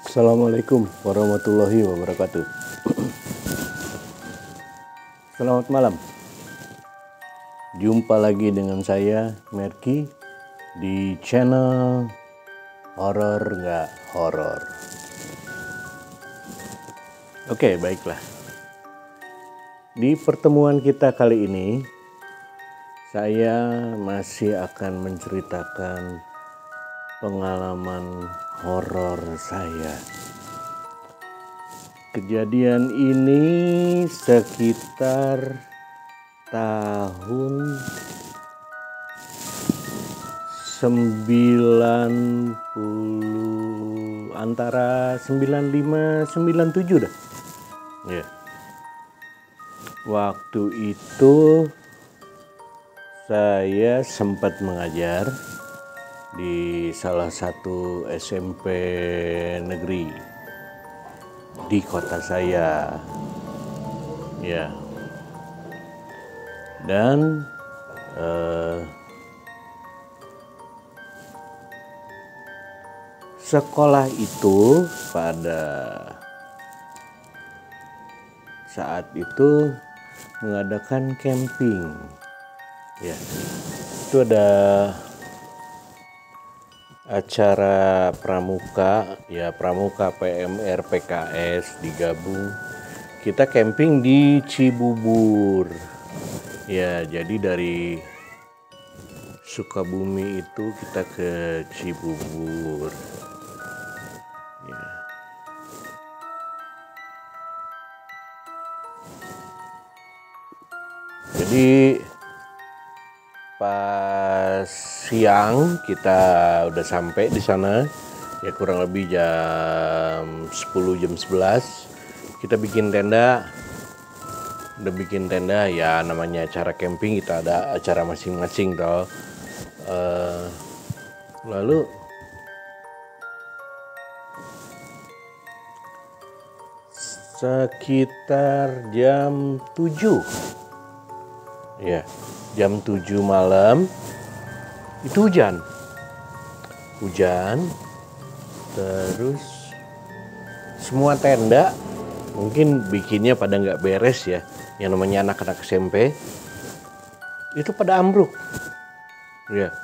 Assalamualaikum warahmatullahi wabarakatuh. Selamat malam. Jumpa lagi dengan saya Merki di channel Horor Nggak Horor. Oke, baiklah. Di pertemuan kita kali ini saya masih akan menceritakan pengalaman horor saya. Kejadian ini sekitar tahun 90, antara 95 97 dah. Ya. Waktu itu saya sempat mengajar di salah satu SMP negeri di kota saya, ya. Dan sekolah itu pada saat itu mengadakan camping, ya. Itu ada acara pramuka, ya, pramuka PMR PKS digabung. Kita camping di Cibubur, ya. Jadi dari Sukabumi itu kita ke Cibubur, ya. Jadi pas siang kita udah sampai di sana, ya, kurang lebih jam 10, jam 11 kita bikin tenda. Udah bikin tenda, ya, namanya acara camping kita ada acara masing-masing toh. Lalu sekitar jam 7, ya, jam 7 malam itu hujan, terus semua tenda mungkin bikinnya pada nggak beres, ya, yang namanya anak-anak SMP itu pada ambruk, ya.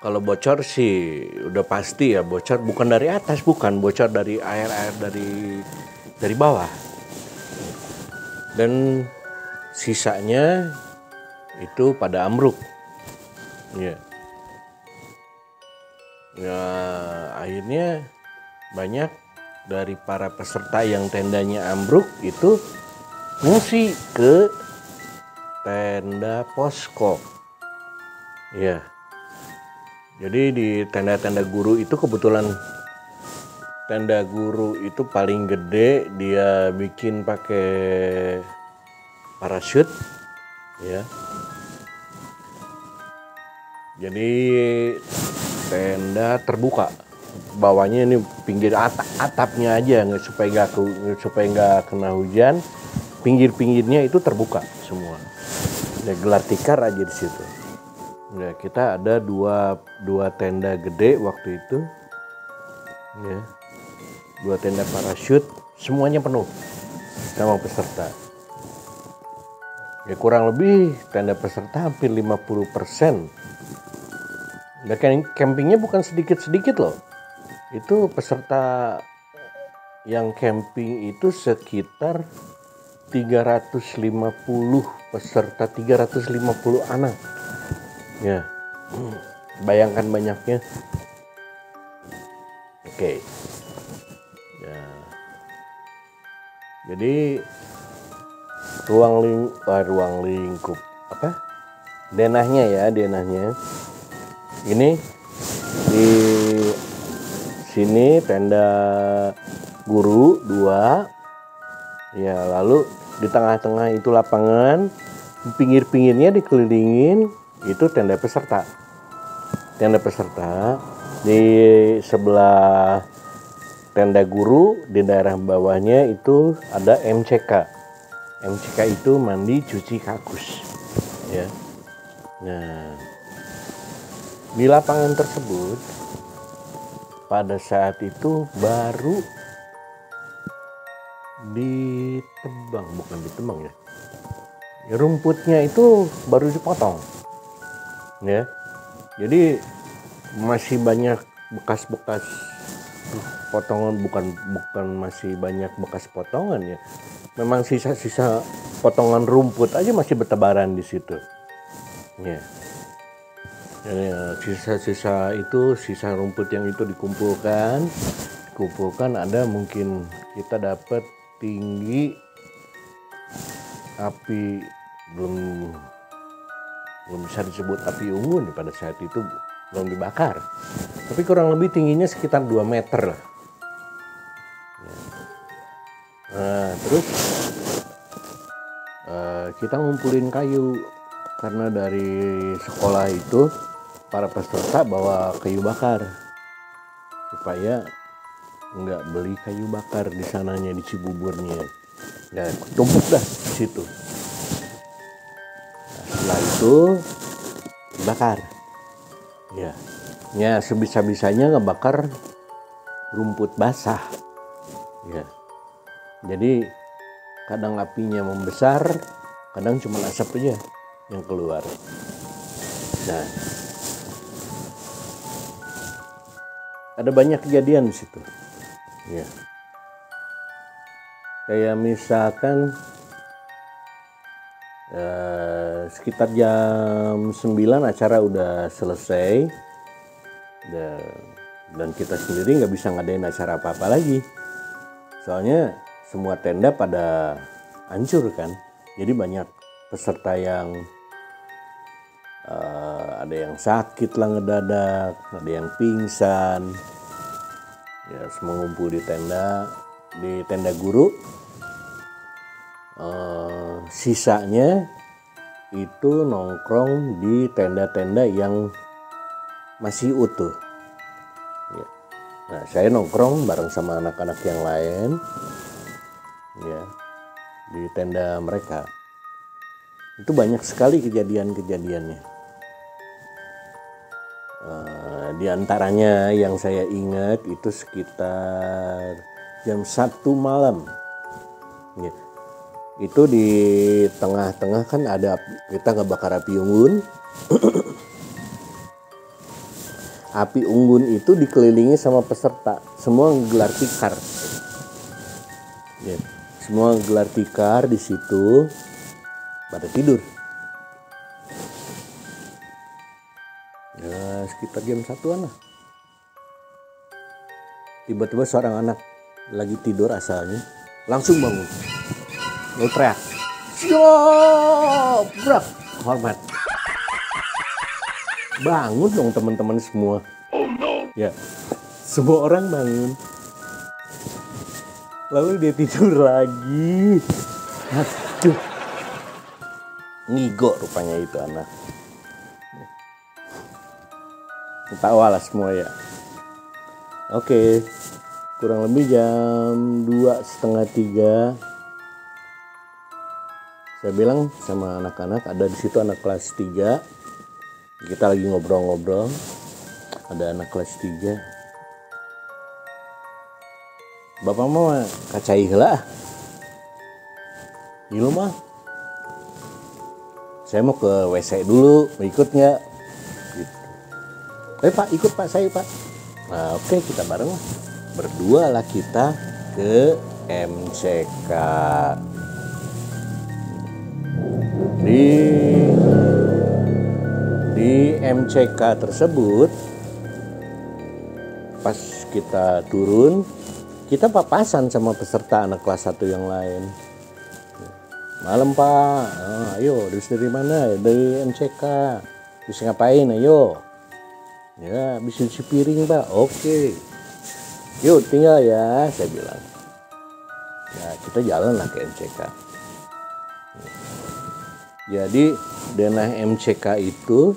Kalau bocor sih udah pasti, ya, bocor bukan dari atas, bukan bocor dari air dari bawah, dan sisanya itu pada ambruk, ya. Ya, akhirnya banyak dari para peserta yang tendanya ambruk itu ngungsi ke tenda posko, ya. Jadi di tenda-tenda guru itu kebetulan tenda guru itu paling gede, dia bikin pakai parasut, ya. Jadi tenda terbuka, bawahnya ini pinggir atapnya aja, supaya nggak kena hujan, pinggirnya itu terbuka semua. Ya, gelar tikar aja di situ. Ya, kita ada dua tenda gede waktu itu, ya, 2 tenda parasut, semuanya penuh sama peserta. Ya, kurang lebih tenda peserta hampir 50%. Dan campingnya bukan sedikit-sedikit loh. Itu peserta yang camping itu sekitar 350 peserta, 350 anak. Ya, bayangkan banyaknya. Oke. Ya. Jadi ruang lingkup apa? Denahnya. Ini di sini tenda guru 2, ya, lalu di tengah-tengah itu lapangan, pinggir-pinggirnya dikelilingin itu tenda peserta. Di sebelah tenda guru di daerah bawahnya itu ada MCK. MCK itu mandi cuci kakus, ya. Nah, di lapangan tersebut pada saat itu baru ditebang, bukan ditebang ya. Rumputnya itu baru dipotong. Ya. Jadi masih banyak bekas-bekas potongan, bukan masih banyak bekas potongan ya. Memang sisa-sisa potongan rumput aja masih bertebaran di situ. Ya. Sisa-sisa itu, sisa rumput yang itu dikumpulkan ada mungkin kita dapat tinggi api belum bisa disebut api unggun pada saat itu, belum dibakar, tapi kurang lebih tingginya sekitar 2 meter lah. Nah, terus kita ngumpulin kayu karena dari sekolah itu para peserta bawa kayu bakar supaya nggak beli kayu bakar di sananya, di Cibuburnya. Ya, tumpuk dah di situ. Nah, setelah itu dibakar. Ya, sebisa-bisanya ngebakar rumput basah. Ya. Jadi kadang apinya membesar, kadang cuma asap aja yang keluar. Nah, ada banyak kejadian di situ. Ya. Kayak misalkan sekitar jam 9 acara udah selesai, dan kita sendiri nggak bisa ngadain acara apa-apa lagi. Soalnya semua tenda pada hancur kan. Jadi banyak peserta yang ada yang sakit lah ngedadak, ada yang pingsan. Ya, semua ngumpul di tenda guru. Sisanya itu nongkrong di tenda-tenda yang masih utuh. Ya. Nah, saya nongkrong bareng sama anak-anak yang lain, ya, di tenda mereka. Itu banyak sekali kejadian-kejadiannya. Di antaranya yang saya ingat itu sekitar jam 1 malam. Ya. Itu di tengah-tengah kan ada, kita ngebakar api unggun. Api unggun itu dikelilingi sama peserta, semua gelar tikar. Ya, semua gelar tikar di situ pada tidur. Ya, sekitar jam 1-an lah. Tiba-tiba seorang anak lagi tidur asalnya langsung bangun. Lalu teriak, "Siap, brak, hormat." Bangun dong teman-teman semua. Oh no. Ya, semua orang bangun. Lalu dia tidur lagi. Aduh, ngigo rupanya itu anak. Ketawa lah semua ya. Oke, kurang lebih jam 2:30 saya bilang sama anak-anak, ada di situ anak kelas 3. Kita lagi ngobrol-ngobrol. Ada anak kelas 3. "Bapak mau kacai heula." "Iya mah. Saya mau ke WC dulu, mau ikut nggak?" Gitu. Pak, ikut Pak, saya Pak." Nah, oke, kita bareng lah. Berdua lah kita ke MCK. Di MCK tersebut, pas kita turun, kita papasan sama peserta anak kelas 1 yang lain. "Malam Pak, ayo dari mana?" "Dari MCK." "Bisa ngapain? Ayo." "Ya, bisa cuci piring Pak." "Oke. Yuk tinggal ya," saya bilang. Ya, kita jalan lah ke MCK. Jadi denah MCK itu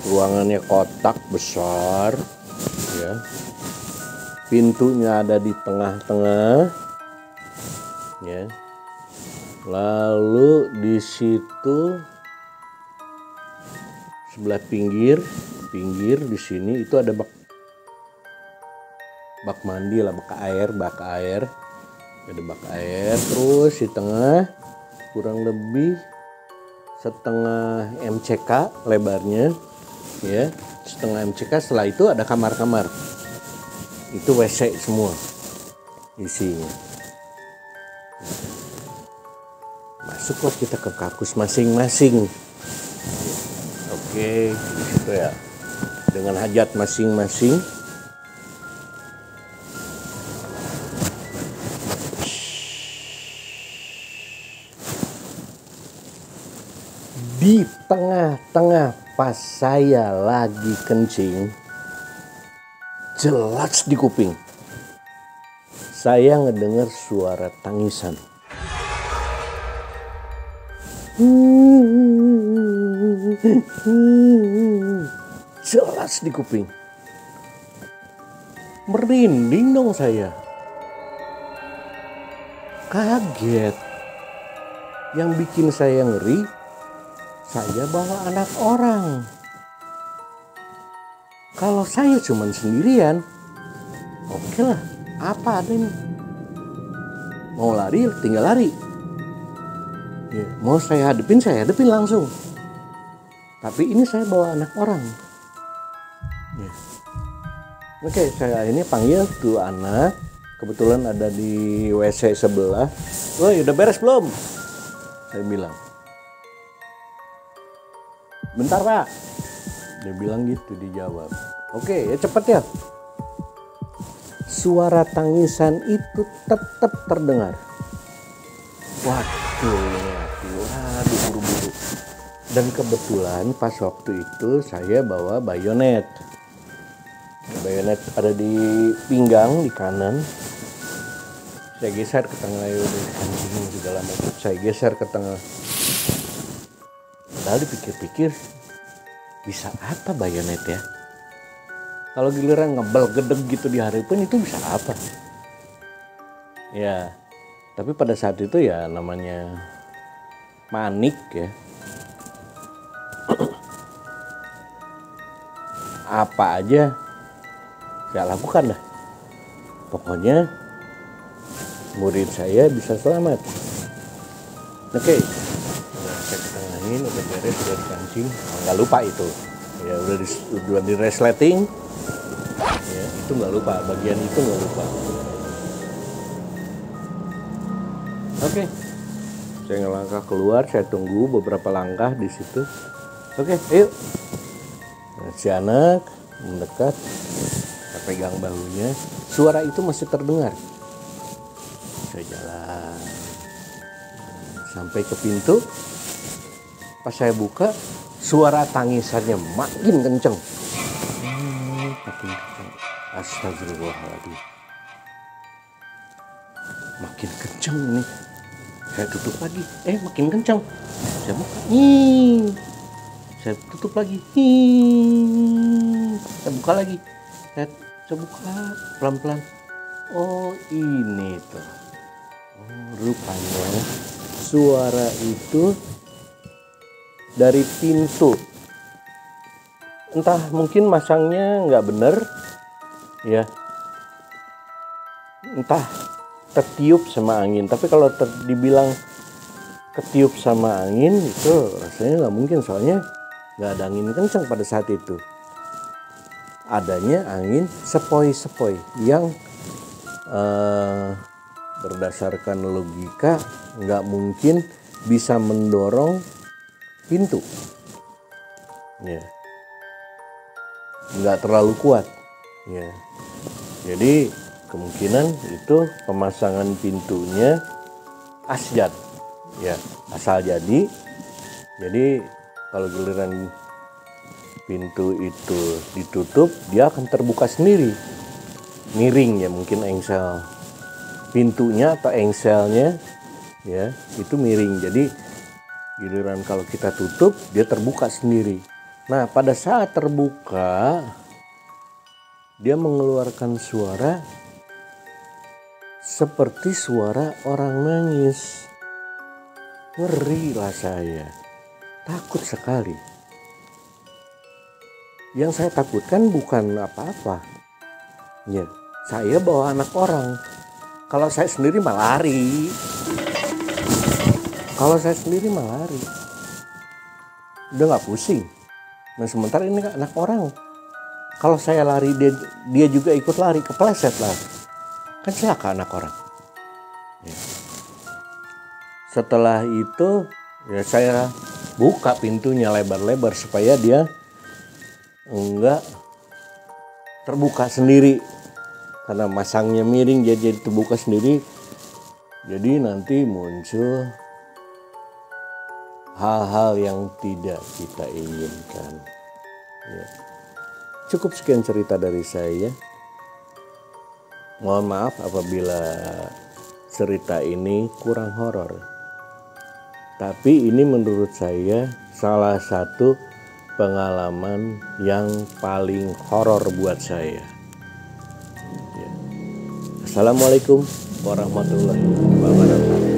ruangannya kotak besar, ya. Pintunya ada di tengah-tengah, ya. Lalu di situ sebelah pinggir di sini itu ada bak mandi lah, bak air, ada bak air. Terus di tengah kurang lebih setengah MCK lebarnya, ya, setengah MCK. Setelah itu ada kamar-kamar, itu WC semua isinya. Masuklah kita ke kakus masing-masing. Oke, di situ ya, dengan hajat masing-masing. Di tengah-tengah pas saya lagi kencing, jelas di kuping saya ngedengar suara tangisan. Jelas di kuping. Merinding dong saya. Kaget. Yang bikin saya ngeri, saya bawa anak orang. Kalau saya cuma sendirian, oke lah, apa ada ini? Mau lari, tinggal lari. Ya, mau saya hadepin langsung. Tapi ini saya bawa anak orang. Ya. Oke, saya ini panggil tuh anak. Kebetulan ada di WC sebelah. Woi, udah beres belum? Saya bilang. Bentar Pak. Dia bilang gitu, dijawab. Oke, ya cepet ya. Suara tangisan itu tetap terdengar. Waduh, buru-buru. Dan kebetulan pas waktu itu saya bawa bayonet. Bayonet ada di pinggang di kanan. Saya geser ke tengah, segala macam. Saya geser ke tengah. Padahal dipikir-pikir, bisa apa bayonet ya? Kalau giliran ngebel gedeg gitu diharapin, itu bisa apa? Ya, tapi pada saat itu ya namanya panik ya. Apa aja saya lakukan dah. Pokoknya murid saya bisa selamat. Oke. Saya ketengahin, udah beres, udah dikancing. Nggak lupa itu. Ya udah di resleting. Ya, itu nggak lupa, bagian itu nggak lupa. Oke. Saya ngelangkah keluar, saya tunggu beberapa langkah di situ. Oke, ayo. Nah, si anak mendekat, saya pegang bahunya. Suara itu masih terdengar. Saya jalan sampai ke pintu. Pas saya buka, suara tangisannya makin kenceng. Makin kenceng. Astagfirullahaladzim. Makin kenceng nih. Saya tutup lagi. Makin kenceng. Saya buka. Saya tutup lagi. Saya buka lagi. Saya buka pelan-pelan. Oh, ini tuh. Rupanya suara itu dari pintu. Entah mungkin masangnya nggak bener ya, entah tertiup sama angin. Tapi kalau dibilang ketiup sama angin itu rasanya nggak mungkin, soalnya nggak ada angin kencang pada saat itu. Adanya angin sepoi-sepoi yang berdasarkan logika nggak mungkin bisa mendorong pintu, ya, nggak terlalu kuat, ya. Jadi kemungkinan itu pemasangan pintunya asjad, ya, asal jadi. Jadi kalau giliran pintu itu ditutup, dia akan terbuka sendiri, miring ya, mungkin engsel pintunya atau engselnya ya itu miring. Jadi giliran kalau kita tutup, dia terbuka sendiri. Nah, pada saat terbuka, dia mengeluarkan suara seperti suara orang nangis. Ngeri lah saya, takut sekali. Yang saya takutkan bukan apa-apa, ya, Saya bawa anak orang. Kalau saya sendiri mah lari. Kalau saya sendiri mah lari. Udah nggak pusing. Nah sementara ini anak orang. Kalau saya lari dia juga ikut lari, kepleset lah. Kan celaka anak orang. Ya. Setelah itu ya saya buka pintunya lebar-lebar supaya dia enggak terbuka sendiri. Karena masangnya miring jadi terbuka sendiri. Jadi nanti muncul hal-hal yang tidak kita inginkan. Ya. Cukup sekian cerita dari saya. Mohon maaf apabila cerita ini kurang horor. Tapi ini menurut saya salah satu pengalaman yang paling horor buat saya. Ya. Assalamualaikum warahmatullahi wabarakatuh.